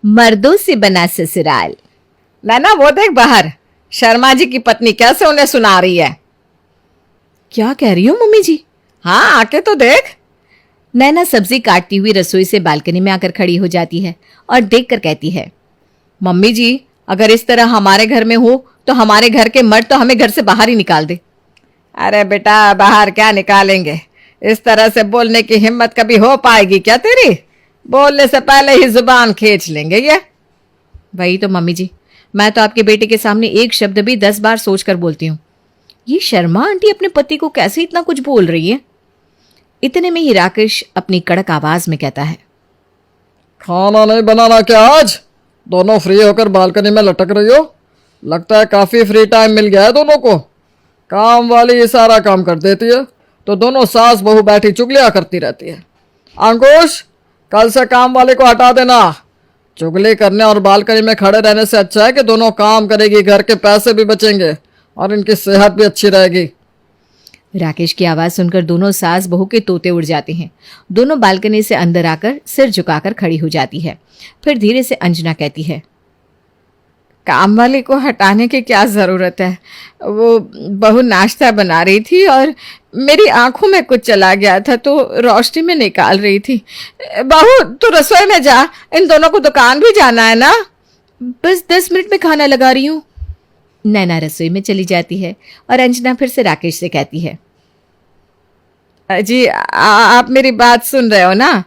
मर्दों से बना ससुराल। नैना वो देख बाहर, शर्मा जी की पत्नी कैसे उन्हें सुना रही है। क्या कह रही हो मम्मी जी? हाँ आके तो देख। नैना सब्जी काटती हुई रसोई से बालकनी में आकर खड़ी हो जाती है और देखकर कहती है, मम्मी जी अगर इस तरह हमारे घर में हो तो हमारे घर के मर्द तो हमें घर से बाहर ही निकाल दे। अरे बेटा बाहर क्या निकालेंगे, इस तरह से बोलने की हिम्मत कभी हो पाएगी क्या तेरी? बोलने से पहले ही जुबान खींच लेंगे ये। वही तो मम्मी जी, मैं तो आपके बेटे के सामने एक शब्द भी 10 बार सोचकर बोलती हूँ। ये शर्मा आंटी अपने पति को कैसे इतना कुछ बोल रही है? इतने में ही राकेश अपनी कड़क आवाज में कहता है, खाना नहीं बनाना क्या आज? दोनों फ्री होकर बालकनी में लटक रही हो? लगता है काफी फ्री टाइम मिल गया है दोनों को। काम वाली ये सारा काम कर देती है तो दोनों सास बहू बैठी चुगलियां करती रहती है। अंकुश कल से काम वाले को हटा देना। चुगली करने और बालकनी में खड़े रहने से अच्छा है कि दोनों काम करेगी, घर के पैसे भी बचेंगे और इनकी सेहत भी अच्छी रहेगी। राकेश की आवाज सुनकर दोनों सास बहू के तोते उड़ जाते हैं। दोनों बालकनी से अंदर आकर सिर झुकाकर खड़ी हो जाती है। फिर धीरे से अंजना कहती है, काम वाली को हटाने की क्या जरूरत है? वो बहू नाश्ता बना रही थी और मेरी आंखों में कुछ चला गया था तो रोशनी में निकाल रही थी। बहू तू रसोई में जा, इन दोनों को दुकान भी जाना है ना। बस 10 मिनट में खाना लगा रही हूँ। नैना रसोई में चली जाती है और अंजना फिर से राकेश से कहती है, जी आप मेरी बात सुन रहे हो ना?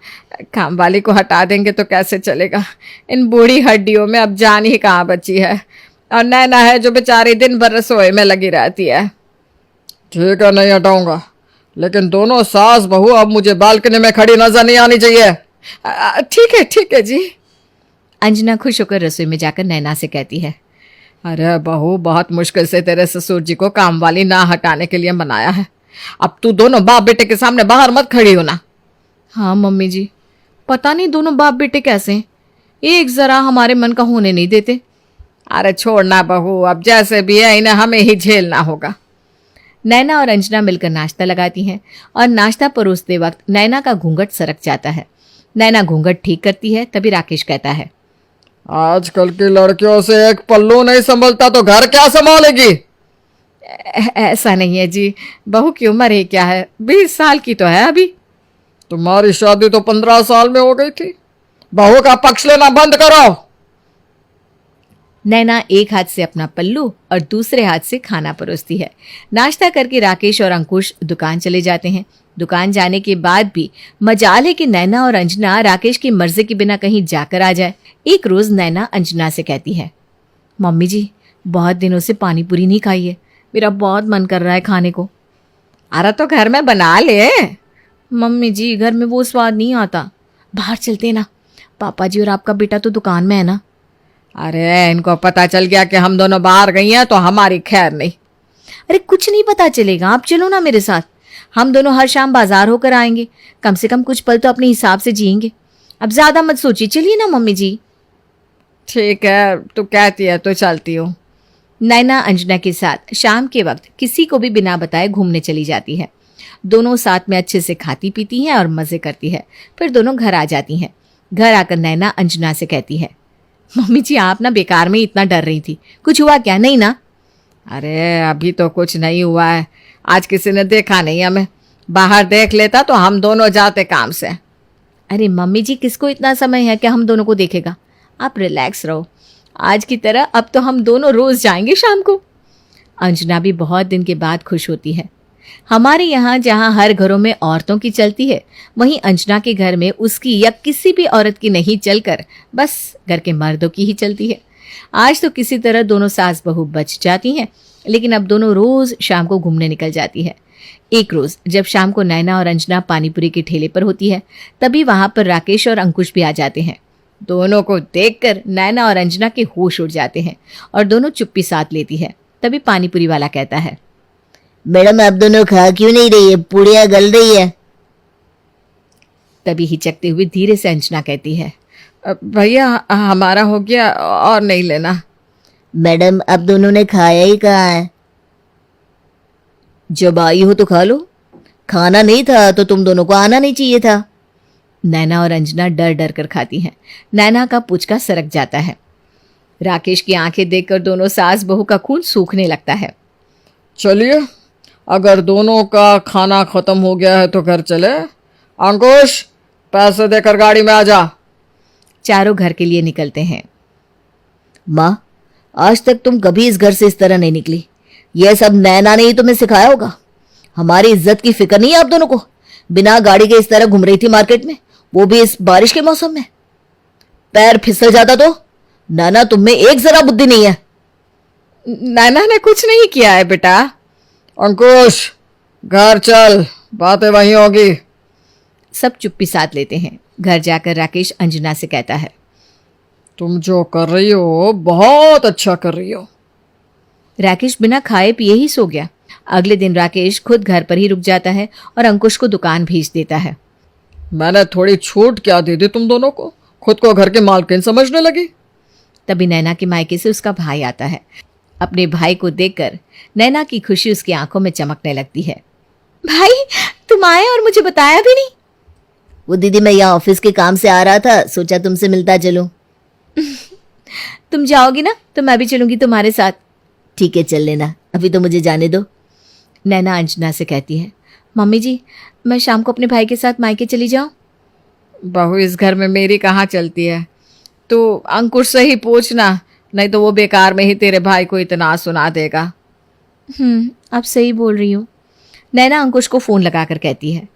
काम वाली को हटा देंगे तो कैसे चलेगा? इन बूढ़ी हड्डियों में अब जान ही कहाँ बची है। और नैना है जो बेचारी दिन भर रसोई में लगी रहती है। ठीक है नहीं हटाऊंगा, लेकिन दोनों सास बहू अब मुझे बालकनी में खड़ी नजर नहीं आनी चाहिए। ठीक है जी। अंजना खुश होकर रसोई में जाकर नैना से कहती है, अरे बहू बहुत मुश्किल से तेरे ससुर जी को काम वाली ना हटाने के लिए मनाया है। अब तू दोनों बाप बेटे के सामने बाहर मत खड़ी होना। हाँ मम्मी जी, पता नहीं दोनों बाप बेटे कैसे हैं, एक जरा हमारे मन का होने नहीं देते। अरे छोड़ना बहू, अब जैसे भी है इन्हें हमें ही झेलना होगा। नैना और अंजना मिलकर नाश्ता लगाती हैं और नाश्ता परोसते वक्त नैना का घूंघट सरक जाता है। नैना घूंघट ठीक करती है, तभी राकेश कहता है, आजकल की लड़कियों से एक पल्लू नहीं संभलता तो घर क्या संभालेगी? ऐसा नहीं है जी, बहू की उम्र ही क्या है, 20 साल की तो है अभी। तुम्हारी शादी तो 15 साल में हो गई थी। बहू का पक्ष लेना बंद करो। नैना एक हाथ से अपना पल्लू और दूसरे हाथ से खाना परोसती है। नाश्ता करके राकेश और अंकुश दुकान चले जाते हैं। दुकान जाने के बाद भी मजाल है कि नैना और अंजना राकेश की मर्जी के बिना कहीं जाकर आ जाए। एक रोज नैना अंजना से कहती है, मम्मी जी बहुत दिनों से पानी पूरी नहीं खाई है, मेरा बहुत मन कर रहा है खाने को। अरे तो घर में बना ले। मम्मी जी घर में वो स्वाद नहीं आता, बाहर चलते ना, पापा जी और आपका बेटा तो दुकान में है ना। अरे इनको पता चल गया कि हम दोनों बाहर गई हैं तो हमारी खैर नहीं। अरे कुछ नहीं पता चलेगा, आप चलो ना मेरे साथ, हम दोनों हर शाम बाजार होकर आएंगे, कम से कम कुछ पल तो अपने हिसाब से जिएंगे। अब ज्यादा मत सोचिए, चलिए ना मम्मी जी। ठीक है तू कहती है तो चलती हूँ। नैना अंजना के साथ शाम के वक्त किसी को भी बिना बताए घूमने चली जाती है। दोनों साथ में अच्छे से खाती पीती हैं और मजे करती है। फिर दोनों घर आ जाती हैं। घर आकर नैना अंजना से कहती है, मम्मी जी आप ना बेकार में इतना डर रही थी, कुछ हुआ क्या? नहीं ना? अरे अभी तो कुछ नहीं हुआ है, आज किसी ने देखा नहीं हमें, बाहर देख लेता तो हम दोनों जाते काम से। अरे मम्मी जी किसको इतना समय है कि हम दोनों को देखेगा, आप रिलैक्स रहो, आज की तरह अब तो हम दोनों रोज जाएंगे शाम को। अंजना भी बहुत दिन के बाद खुश होती है। हमारे यहाँ जहाँ हर घरों में औरतों की चलती है, वहीं अंजना के घर में उसकी या किसी भी औरत की नहीं चलकर बस घर के मर्दों की ही चलती है। आज तो किसी तरह दोनों सास बहू बच जाती हैं, लेकिन अब दोनों रोज शाम को घूमने निकल जाती है। एक रोज जब शाम को नैना और अंजना पानीपुरी के ठेले पर होती है, तभी वहां पर राकेश और अंकुश भी आ जाते हैं। दोनों को देखकर नैना और अंजना के होश उड़ जाते हैं और दोनों चुप्पी साध लेती है। तभी पानीपुरी वाला कहता है, मैडम आप दोनों खा क्यों नहीं रही है, पूड़ियाँ गल रही है। तभी हिचकते हुए धीरे से अंजना कहती है, भैया हमारा हो गया और नहीं लेना। मैडम आप दोनों ने खाया ही कहाँ है? जब आई हो तो खा लो, खाना नहीं था तो तुम दोनों को आना नहीं चाहिए था। नैना और अंजना डर डर कर खाती हैं। नैना का पुचका सरक जाता है। राकेश की आंखें देखकर दोनों सास बहू का खून सूखने लगता है। चलिए, अगर दोनों का खाना खत्म हो गया है तो घर चले। अंकुश, पैसे देकर गाड़ी में आ जा। चारों घर के लिए निकलते हैं। माँ, आज तक तुम कभी इस घर से इस तरह नहीं निकली। यह सब नैना ने ही तुम्हें सिखाया होगा। हमारी इज्जत की फिक्र नहीं है आप दोनों को। बिना गाड़ी के इस तरह घूम रही थी मार्केट में, वो भी इस बारिश के मौसम में। पैर फिसल जाता तो। नाना, तुम में एक जरा बुद्धि नहीं है। नैना ने कुछ नहीं किया है बेटा। अंकुश, घर चल, बातें वहीं होगी। सब चुप्पी साध लेते हैं। घर जाकर राकेश अंजना से कहता है, तुम जो कर रही हो बहुत अच्छा कर रही हो। राकेश बिना खाए पिए ही सो गया। अगले दिन राकेश खुद घर पर ही रुक जाता है और अंकुश को दुकान भेज देता है। मैंने थोड़ी छूट क्या दे दी तुम दोनों को, खुद को घर के मालकिन समझने लगी। तभी नैना के मायके से उसका भाई आता है। अपने भाई को देखकर नैना की खुशी उसकी आंखों में चमकने लगती है। भाई, तुम आए और मुझे बताया भी नहीं। वो दीदी, मैं यहाँ ऑफिस के काम से आ रहा था, सोचा तुमसे मिलता चलूं। तुम जाओगी ना तो मैं भी चलूंगी तुम्हारे साथ। ठीक है, चल लेना, अभी तो मुझे जाने दो। नैना अंजना से कहती है, मम्मी जी, मैं शाम को अपने भाई के साथ मायके चली जाऊं? बहू, इस घर में मेरी कहाँ चलती है। तो अंकुश से ही पूछना, नहीं तो वो बेकार में ही तेरे भाई को इतना सुना देगा। आप सही बोल रही हो। नैना अंकुश को फोन लगाकर कहती है,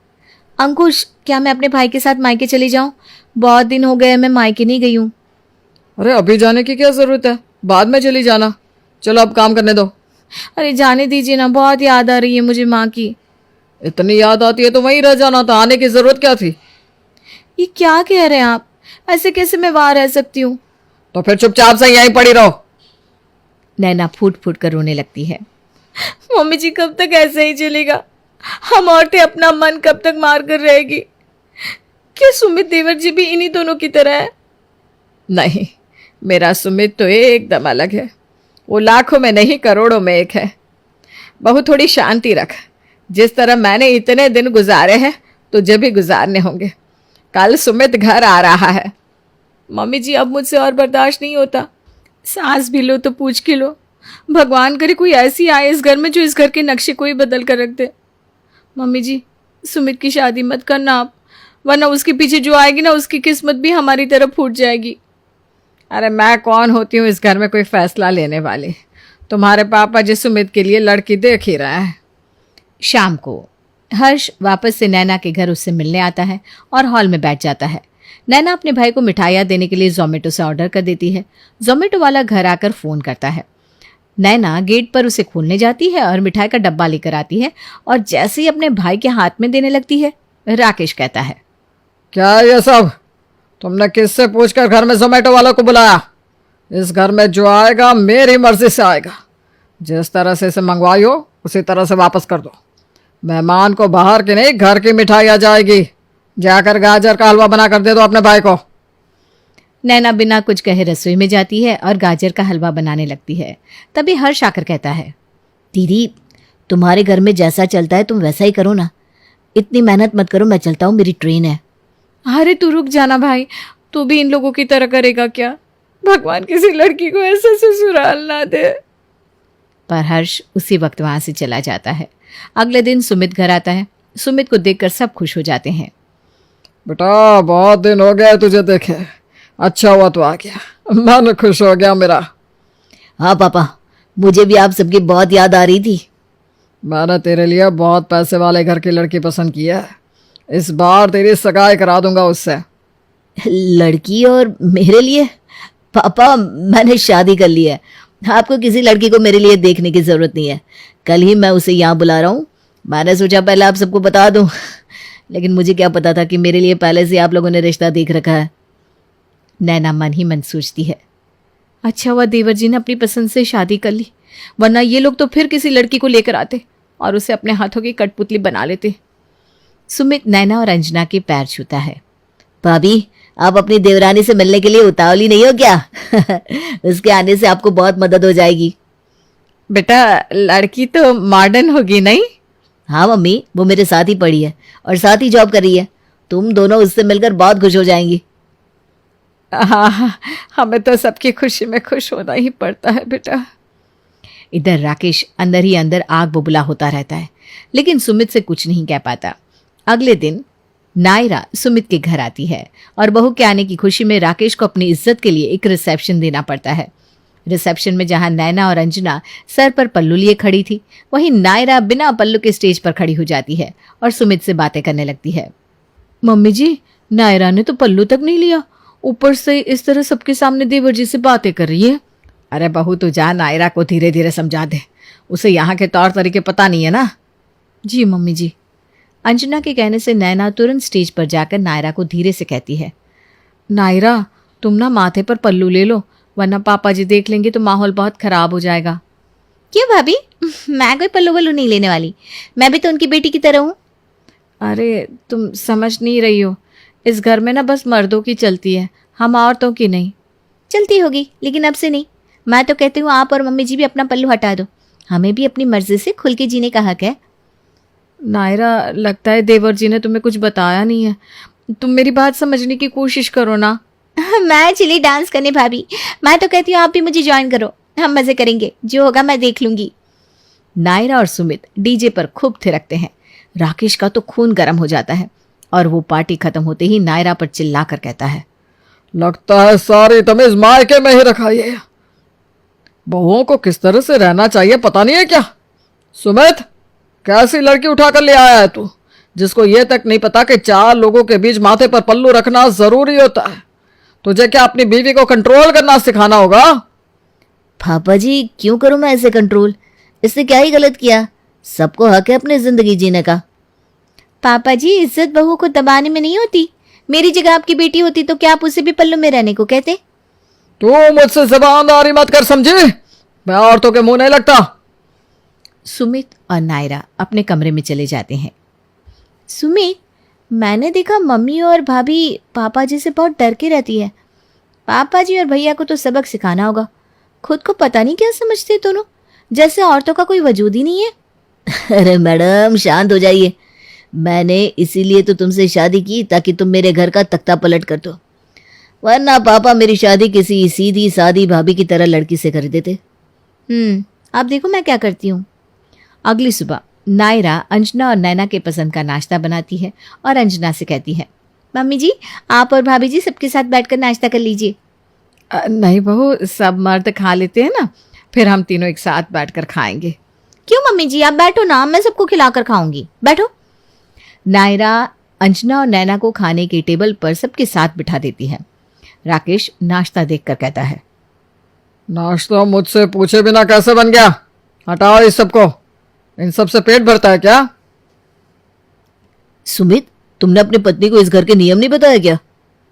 अंकुश, क्या मैं अपने भाई के साथ मायके चली जाऊं? बहुत दिन हो गए मैं मायके नहीं गई हूं। अरे अभी जाने की क्या जरूरत है, बाद में चली जाना। चलो अब काम करने दो। अरे जाने दीजिए ना, बहुत याद आ रही है मुझे माँ की। इतनी याद आती है तो वहीं रह जाना था, आने की जरूरत क्या थी। ये क्या कह रहे हैं आप? ऐसे कैसे मैं वहां रह सकती हूँ? तो फिर चुपचाप से यहीं पड़ी रहो। नैना फूट फूट कर रोने लगती है। मम्मी जी, कब तक ऐसे ही चलेगा? हम औरतें अपना मन कब तक मार कर रहेगी? क्या सुमित देवर जी भी इन्हीं दोनों की तरह है? नहीं, मेरा सुमित तो एकदम अलग है। वो लाखों में नहीं करोड़ों में एक है। बहू, थोड़ी शांति रख। जिस तरह मैंने इतने दिन गुजारे हैं तुझे भी गुजारने होंगे। कल सुमित घर आ रहा है। मम्मी जी, अब मुझसे और बर्दाश्त नहीं होता। सांस भी लो तो पूछ के लो। भगवान करे कोई ऐसी आए इस घर में जो इस घर के नक्शे को ही बदल कर रख दे। मम्मी जी, सुमित की शादी मत करना आप, वरना उसके पीछे जो आएगी ना, उसकी किस्मत भी हमारी तरफ फूट जाएगी। अरे मैं कौन होती हूँ इस घर में कोई फैसला लेने वाली? तुम्हारे पापा जी सुमित के लिए लड़की देख ही रहा है। शाम को हर्ष वापस से नैना के घर उससे मिलने आता है और हॉल में बैठ जाता है। नैना अपने भाई को मिठाइयाँ देने के लिए जोमेटो से ऑर्डर कर देती है। जोमेटो वाला घर आकर फ़ोन करता है। नैना गेट पर उसे खोलने जाती है और मिठाई का डब्बा लेकर आती है और जैसे ही अपने भाई के हाथ में देने लगती है, राकेश कहता है, क्या है ये सब? तुमने किससे पूछकर घर में जोमेटो वालों को बुलाया? इस घर में जो आएगा मेरी मर्जी से आएगा। जिस तरह से इसे मंगवाई हो उसी तरह से वापस कर दो। मेहमान को बाहर की नहीं, घर की मिठाई आ जाएगी। जाकर गाजर का हलवा बना कर दे दो अपने भाई को। नैना बिना कुछ कहे रसोई में जाती है और गाजर का हलवा बनाने लगती है। तभी हर्ष आकर कहता है, दीदी, तुम्हारे घर में जैसा चलता है तुम वैसा ही करो ना। इतनी मेहनत मत करो, मैं चलता हूँ, मेरी ट्रेन है। अरे तू रुक जाना भाई, तू भी इन लोगों की तरह करेगा क्या? भगवान किसी लड़की को ऐसा ससुराल ना दे। पर हर्ष उसी वक्त वहां से चला जाता है। अगले दिन सुमित घर आता है। सुमित को देखकर सब खुश हो जाते हैं। बेटा, बहुत दिन हो गए तुझे देखे, अच्छा हुआ तो आ गया, मन खुश हो गया मेरा। हाँ पापा, मुझे भी आप सबकी बहुत याद आ रही थी। मैंने तेरे लिए बहुत पैसे वाले घर की लड़की पसंद की है। इस बार तेरी सगाई करा दूंगा उससे। लड़की? और मेरे लिए? पापा, मैंने शादी कर ली है। आपको किसी लड़की को मेरे लिए देखने की जरूरत नहीं है। कल ही मैं उसे यहाँ बुला रहा हूँ। मैंने सोचा पहले आप सबको बता दूँ, लेकिन मुझे क्या पता था कि मेरे लिए पहले से आप लोगों ने रिश्ता देख रखा है। नैना मन ही मन सोचती है, अच्छा हुआ देवर जी ने अपनी पसंद से शादी कर ली, वरना ये लोग तो फिर किसी लड़की को लेकर आते और उसे अपने हाथों की कठपुतली बना लेते। सुमित नैना और अंजना के पैर छूता है। भाभी, आप अपनी देवरानी से मिलने के लिए उतावली नहीं हो क्या? उसके आने से आपको बहुत मदद हो जाएगी। बेटा, लड़की तो मॉडर्न होगी नहीं? हाँ मम्मी, वो मेरे साथ ही पढ़ी है और साथ ही जॉब कर रही है। तुम दोनों उससे मिलकर बहुत खुश हो जाएंगी। हाँ, हमें तो सबकी खुशी में खुश होना ही पड़ता है बेटा। इधर राकेश अंदर ही अंदर आग बबूला होता रहता है, लेकिन सुमित से कुछ नहीं कह पाता। अगले दिन नायरा सुमित के घर आती है और बहू के आने की खुशी में राकेश को अपनी इज्जत के लिए एक रिसेप्शन देना पड़ता है। रिसेप्शन में जहां नैना और अंजना सर पर पल्लू लिए खड़ी थी, वहीं नायरा बिना पल्लू के स्टेज पर खड़ी हो जाती है और सुमित से बातें करने लगती है। मम्मी जी, नायरा ने तो पल्लू तक नहीं लिया, ऊपर से इस तरह सबके सामने देवर जी से बातें कर रही है। अरे बहू, तू जा नायरा को धीरे धीरे समझा दे, उसे यहाँ के तौर तरीके पता नहीं है ना। जी मम्मी जी। अंजना के कहने से नैना तुरंत स्टेज पर जाकर नायरा को धीरे से कहती है, नायरा, तुम ना माथे पर पल्लू ले लो, वरना पापा जी देख लेंगे तो माहौल बहुत खराब हो जाएगा। क्यों भाभी, मैं कोई पल्लू वल्लू नहीं लेने वाली, मैं भी तो उनकी बेटी की तरह हूँ। अरे तुम समझ नहीं रही हो, इस घर में ना बस मर्दों की चलती है, हम औरतों की नहीं। चलती होगी, लेकिन अब से नहीं। मैं तो कहती हूँ आप और मम्मी जी भी अपना पल्लू हटा दो, हमें भी अपनी मर्जी से खुल के जीने का हक है। नायरा, लगता है देवर जी ने तुम्हें कुछ बताया नहीं है, तुम मेरी बात समझने की कोशिश करो ना। मैं चली डांस करने भाभी, मैं तो कहती हूँ आप भी मुझे ज्वाइन करो, हम मजे करेंगे, जो होगा मैं देख लूंगी। नायरा और सुमित डीजे पर खूब थिरकते हैं। राकेश का तो खून गर्म हो जाता है और वो पार्टी खत्म होते ही नायरा पर चिल्ला कर कहता है, लगता है सारी तमीज मायके में ही रखा है। बहुओं को किस तरह से रहना चाहिए पता नहीं है क्या? सुमित, कैसी लड़की उठा कर ले आया है तू, जिसको ये तक नहीं पता कि 4 लोगों के बीच माथे पर पल्लू रखना जरूरी होता है। तुझे क्या अपनी बीवी को कंट्रोल करना सिखाना होगा? पापा जी, क्यों करूं मैं ऐसे कंट्रोल? इससे क्या ही गलत किया? सबको हक है अपनी जिंदगी जीने का। पापा जी, इज्जत बहू को दबाने में नहीं होती। मेरी जगह आपकी बेटी होती तो क्या आप उसे भी पल्लू में रहने को कहते? तू मुझसे जबानदारी मत कर, समझी? मैं औरतों के मुंह नहीं लगता। सुमित और नायरा अपने कमरे में चले जाते हैं। सुमित, मैंने देखा मम्मी और भाभी पापा जी से बहुत डर के रहती है। पापा जी और भैया को तो सबक सिखाना होगा, खुद को पता नहीं क्या समझते दोनों, जैसे औरतों का कोई वजूद ही नहीं है। अरे मैडम, शांत हो जाइए। मैंने इसीलिए तो तुमसे शादी की ताकि तुम मेरे घर का तख्ता पलट कर दो, वरना पापा मेरी शादी किसी सीधी सादी भाभी की तरह लड़की से कर देते। आप देखो मैं क्या करती हूँ। अगली सुबह नायरा अंजना और नैना के पसंद का नाश्ता बनाती है और अंजना से कहती है, मम्मी जी आप और भाभी जी सबके साथ बैठकर नाश्ता कर लीजिए। नहीं बहू, सब मर्द खा लेते हैं ना, फिर हम तीनों एक साथ बैठकर खाएंगे। क्यों मम्मी जी, आप बैठो ना, मैं सबको खिलाकर खाऊंगी, बैठो। नायरा अंजना और नैना को खाने के टेबल पर सबके साथ बिठा देती है। राकेश नाश्ता देखकर कहता है, नाश्ता मुझसे पूछे बिना कैसे बन गया? हटाओ इस सबको, इन सब से पेट भरता है क्या? सुमित, तुमने अपनी पत्नी को इस घर के नियम नहीं बताया क्या,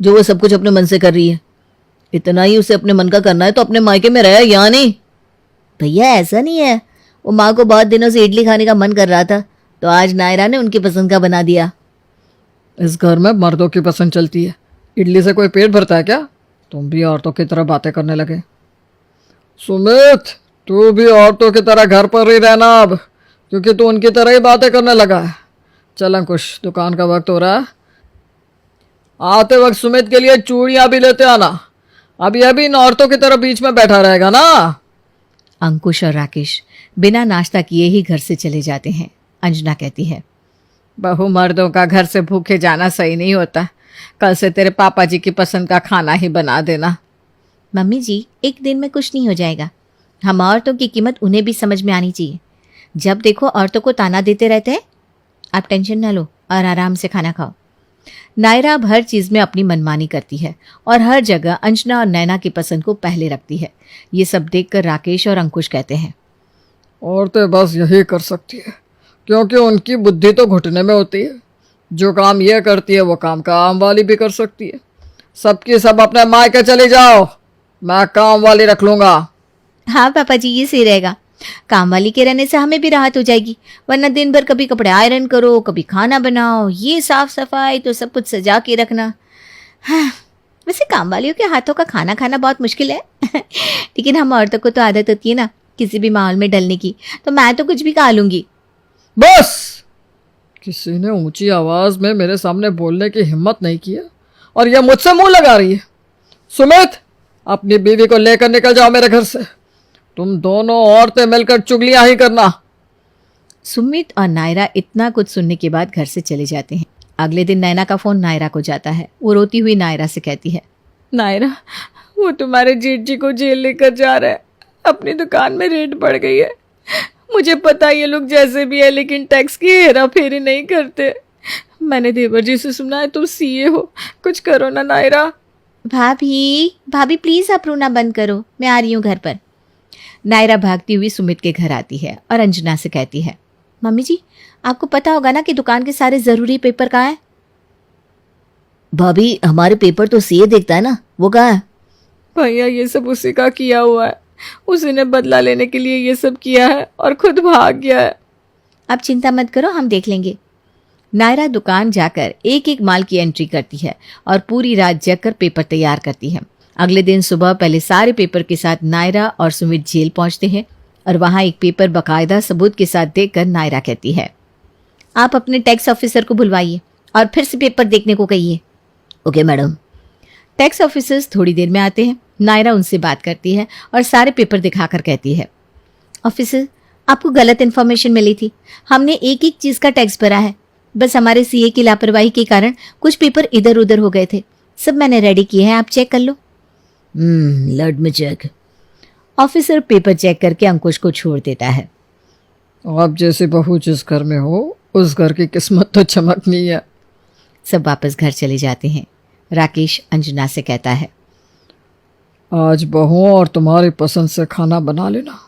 जो वो सब कुछ अपने मन से कर रही है? इतना ही उसे अपने मन का करना है तो अपने मायके में रहे, यहाँ नहीं। भैया ऐसा नहीं है, वो माँ को बहुत दिनों से इडली खाने का मन कर रहा था तो आज नायरा ने उनकी पसंद का बना दिया। इस घर में मर्दों की पसंद चलती है, इडली से कोई पेट भरता है क्या? तुम भी औरतों की तरह बातें करने लगे। सुमित, तू भी औरतों की तरह घर पर ही रहना अब, क्योंकि तू उनकी तरह ही बातें करने लगा है। चल अंकुश, दुकान का वक्त हो रहा है, आते वक्त सुमित के लिए चूड़ियां भी लेते आना। अब यह भी इन औरतों की तरह बीच में बैठा रहेगा ना। अंकुश और राकेश बिना नाश्ता किए ही घर से चले जाते हैं। अंजना कहती है, बहू, मर्दों का घर से भूखे जाना सही नहीं होता, कल से तेरे पापा जी की पसंद का खाना ही बना देना। मम्मी जी, एक दिन में कुछ नहीं हो जाएगा, हम औरतों की कीमत उन्हें भी समझ में आनी चाहिए। जब देखो औरतों को ताना देते रहते हैं। आप टेंशन ना लो और आराम से खाना खाओ। नायरा अब हर चीज़ में अपनी मनमानी करती है और हर जगह अंजना और नैना की पसंद को पहले रखती है। ये सब देखकर राकेश और अंकुश कहते हैं, औरतें बस यही कर सकती है, क्योंकि उनकी बुद्धि तो घुटने में होती है। जो काम ये करती है वो काम काम वाली भी कर सकती है। सबकी सब अपने मायके चली जाओ, मैं काम वाली रख लूंगा। हाँ पापा जी, ये सही रहेगा, काम वाली के रहने से हमें भी राहत हो जाएगी, वरना दिन भर कभी कपड़े आयरन करो, कभी खाना बनाओ, ये साफ सफाई तो सब कुछ सजा के रखना। हाँ, वैसे काम वालियों के हाथों का खाना खाना बहुत मुश्किल है लेकिन हम औरतों को तो आदत होती है ना किसी भी माहौल में डलने की, तो मैं तो कुछ भी खा लूंगी। बस, किसी ने ऊंची आवाज में मेरे सामने बोलने की हिम्मत नहीं की है और यह मुझसे मुंह लगा रही है। सुमित, अपनी बीवी को लेकर निकल जाओ मेरे घर से। तुम दोनों औरतें मिलकर चुगलियां ही करना। सुमित और नायरा इतना कुछ सुनने के बाद घर से चले जाते हैं। अगले दिन नैना का फोन नायरा को जाता है। वो रोती हुई नायरा से कहती है, नायरा, वो तुम्हारे जेठ जी को जेल लेकर जा रहा है। अपनी दुकान में रेड बढ़ गई है। मुझे पता ये लोग जैसे भी है लेकिन टैक्स की हेरा फेरी नहीं करते। मैंने देवर जी से सुना है तुम सीए हो, कुछ करो ना नायरा। भाभी भाभी प्लीज आप रोना बंद करो, मैं आ रही हूँ घर पर। नायरा भागती हुई सुमित के घर आती है और अंजना से कहती है, मम्मी जी आपको पता होगा ना कि दुकान के सारे जरूरी पेपर कहाँ हैं? भाभी, हमारे पेपर तो सीए देखता है ना, वो कहाँ है? भैया ये सब उसी का किया हुआ है। उसी ने बदला लेने के लिए ये सब किया है और खुद भाग गया है। आप चिंता मत करो, हम देख लेंगे। नायरा दुकान जाकर एक एक माल की एंट्री करती है और पूरी रात जगकर पेपर तैयार करती है। अगले दिन सुबह पहले सारे पेपर के साथ नायरा और सुमित जेल पहुंचते हैं और वहां एक पेपर बकायदा सबूत के साथ देखकर नायरा कहती है, आप अपने टैक्स ऑफिसर को बुलवाइए और फिर से पेपर देखने को कहिए। Okay madam. टैक्स ऑफिसर्स थोड़ी देर में आते हैं। नायरा उनसे बात करती है और सारे पेपर दिखाकर कहती है, ऑफिसर आपको गलत इन्फॉर्मेशन मिली थी। हमने एक एक चीज़ का टैक्स भरा है, बस हमारे सीए की लापरवाही के कारण कुछ पेपर इधर उधर हो गए थे। सब मैंने रेडी किए हैं, आप चेक कर लो। Let me check. Officer paper check करके अंकुश को छोड़ देता है। आप जैसे बहू जिस घर में हो उस घर की किस्मत तो चमकनी है। सब वापस घर चले जाते हैं। राकेश अंजना से कहता है, आज बहुओं और तुम्हारी पसंद से खाना बना लेना।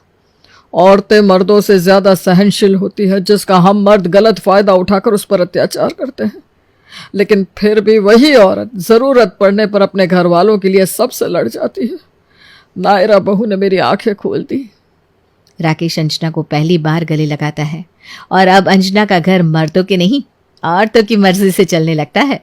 औरतें मर्दों से ज़्यादा सहनशील होती है, जिसका हम मर्द गलत फ़ायदा उठाकर उस पर अत्याचार करते हैं। लेकिन फिर भी वही औरत ज़रूरत पड़ने पर अपने घर वालों के लिए सबसे लड़ जाती है। नायरा बहू ने मेरी आंखें खोल दी। राकेश अंजना को पहली बार गले लगाता है और अब अंजना का घर मर्दों के नहीं औरतों की मर्जी से चलने लगता है।